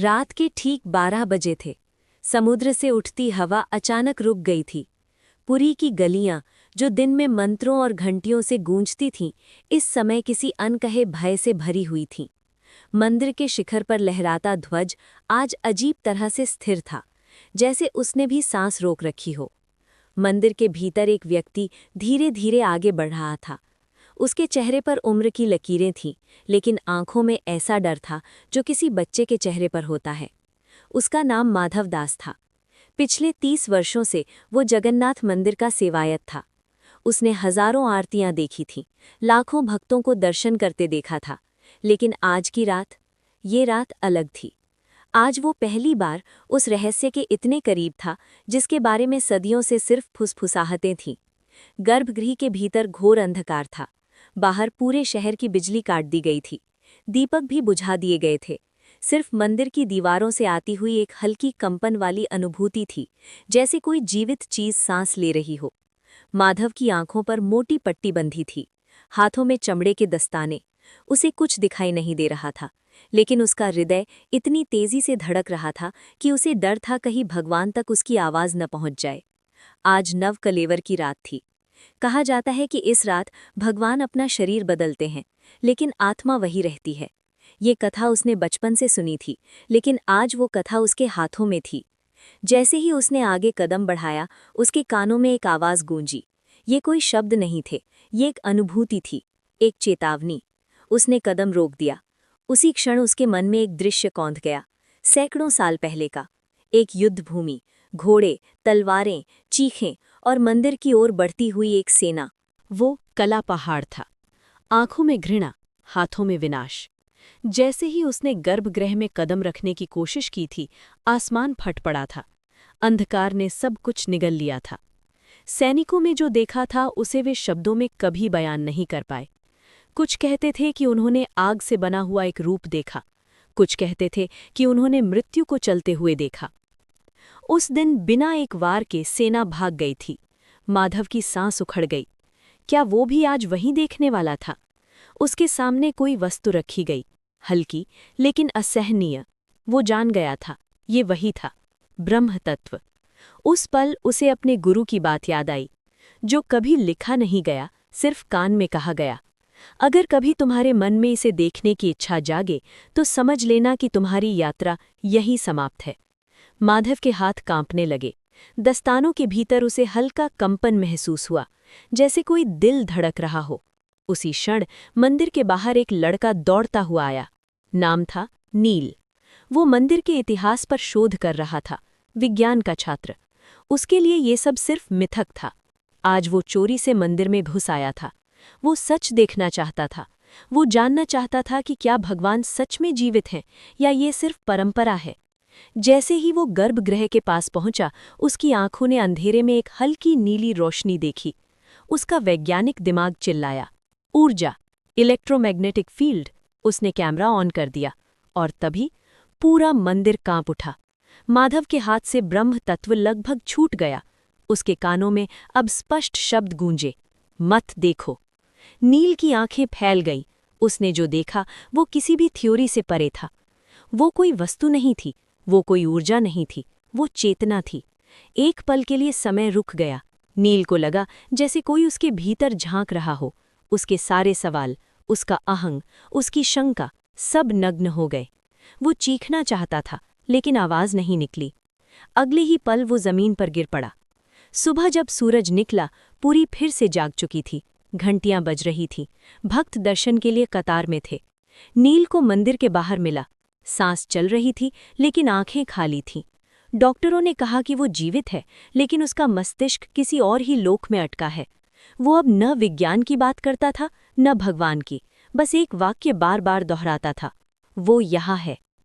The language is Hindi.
रात के ठीक 12 बजे थे। समुद्र से उठती हवा अचानक रुक गई थी। पुरी की गलियां, जो दिन में मंत्रों और घंटियों से गूंजती थीं, इस समय किसी अनकहे भय से भरी हुई थीं। मंदिर के शिखर पर लहराता ध्वज आज अजीब तरह से स्थिर था, जैसे उसने भी सांस रोक रखी हो। मंदिर के भीतर एक व्यक्ति धीरे धीरे आगे बढ़ रहा था। उसके चेहरे पर उम्र की लकीरें थीं, लेकिन आंखों में ऐसा डर था जो किसी बच्चे के चेहरे पर होता है। उसका नाम माधव दास था। पिछले 30 वर्षों से वो जगन्नाथ मंदिर का सेवायत था। उसने हजारों आरतियां देखी थीं, लाखों भक्तों को दर्शन करते देखा था। लेकिन आज की रात, ये रात अलग थी। आज वो पहली बार उस रहस्य के इतने करीब था जिसके बारे में सदियों से सिर्फ फुसफुसाहटें थीं। गर्भगृह के भीतर घोर अंधकार था। बाहर पूरे शहर की बिजली काट दी गई थी। दीपक भी बुझा दिए गए थे। सिर्फ मंदिर की दीवारों से आती हुई एक हल्की कंपन वाली अनुभूति थी, जैसे कोई जीवित चीज सांस ले रही हो। माधव की आंखों पर मोटी पट्टी बंधी थी, हाथों में चमड़े के दस्ताने। उसे कुछ दिखाई नहीं दे रहा था, लेकिन उसका हृदय इतनी तेजी से धड़क रहा था कि उसे डर था कहीं भगवान तक उसकी आवाज न पहुंच जाए। आज नव कलेवर की रात थी। कहा जाता है कि इस रात भगवान अपना शरीर बदलते हैं, लेकिन आत्मा वही रहती है। ये कथा उसने बचपन से सुनी थी, लेकिन आज वो कथा उसके हाथों में थी। जैसे ही उसने आगे कदम बढ़ाया, उसके कानों में एक आवाज गूंजी। ये कोई शब्द नहीं थे, ये एक अनुभूति थी, एक चेतावनी। उसने कदम रोक दिया। उसी क्षण उसके मन में एक दृश्य कौंध गया। सैकड़ों साल पहले का एक युद्ध भूमि, घोड़े, तलवारें, चीखें और मंदिर की ओर बढ़ती हुई एक सेना। वो कला पहाड़ था। आंखों में घृणा, हाथों में विनाश। जैसे ही उसने गर्भगृह में कदम रखने की कोशिश की थी, आसमान फट पड़ा था। अंधकार ने सब कुछ निगल लिया था। सैनिकों में जो देखा था उसे वे शब्दों में कभी बयान नहीं कर पाए। कुछ कहते थे कि उन्होंने आग से बना हुआ एक रूप देखा, कुछ कहते थे कि उन्होंने मृत्यु को चलते हुए देखा। उस दिन बिना एक वार के सेना भाग गई थी। माधव की सांस उखड़ गई। क्या वो भी आज वहीं देखने वाला था? उसके सामने कोई वस्तु रखी गई, हल्की लेकिन असहनीय। वो जान गया था, ये वही था, ब्रह्म तत्व। उस पल उसे अपने गुरु की बात याद आई, जो कभी लिखा नहीं गया, सिर्फ कान में कहा गया। अगर कभी तुम्हारे मन में इसे देखने की इच्छा जागे, तो समझ लेना कि तुम्हारी यात्रा यही समाप्त है। माधव के हाथ कांपने लगे। दस्तानों के भीतर उसे हल्का कंपन महसूस हुआ, जैसे कोई दिल धड़क रहा हो। उसी क्षण मंदिर के बाहर एक लड़का दौड़ता हुआ आया। नाम था नील। वो मंदिर के इतिहास पर शोध कर रहा था, विज्ञान का छात्र। उसके लिए ये सब सिर्फ मिथक था। आज वो चोरी से मंदिर में घुस आया था। वो सच देखना चाहता था। वो जानना चाहता था कि क्या भगवान सच में जीवित हैं या ये सिर्फ परंपरा है। जैसे ही वो गर्भगृह के पास पहुंचा, उसकी आंखों ने अंधेरे में एक हल्की नीली रोशनी देखी। उसका वैज्ञानिक दिमाग चिल्लाया, ऊर्जा, इलेक्ट्रोमैग्नेटिक फील्ड। उसने कैमरा ऑन कर दिया, और तभी पूरा मंदिर कांप उठा। माधव के हाथ से ब्रह्म तत्व लगभग छूट गया। उसके कानों में अब स्पष्ट शब्द गूंजे, मत देखो। नील की आंखें फैल गईं। उसने जो देखा वो किसी भी थ्योरी से परे था। वो कोई वस्तु नहीं थी, वो कोई ऊर्जा नहीं थी, वो चेतना थी। एक पल के लिए समय रुक गया। नील को लगा जैसे कोई उसके भीतर झांक रहा हो। उसके सारे सवाल, उसका अहंग, उसकी शंका, सब नग्न हो गए। वो चीखना चाहता था, लेकिन आवाज नहीं निकली। अगले ही पल वो जमीन पर गिर पड़ा। सुबह जब सूरज निकला, पूरी फिर से जाग चुकी थी। घंटियां बज रही थीं। भक्त दर्शन के लिए कतार में थे। नील को मंदिर के बाहर मिला। सांस चल रही थी, लेकिन आंखें खाली थीं। डॉक्टरों ने कहा कि वो जीवित है, लेकिन उसका मस्तिष्क किसी और ही लोक में अटका है। वो अब न विज्ञान की बात करता था, न भगवान की। बस एक वाक्य बार बार दोहराता था, वो यहाँ है।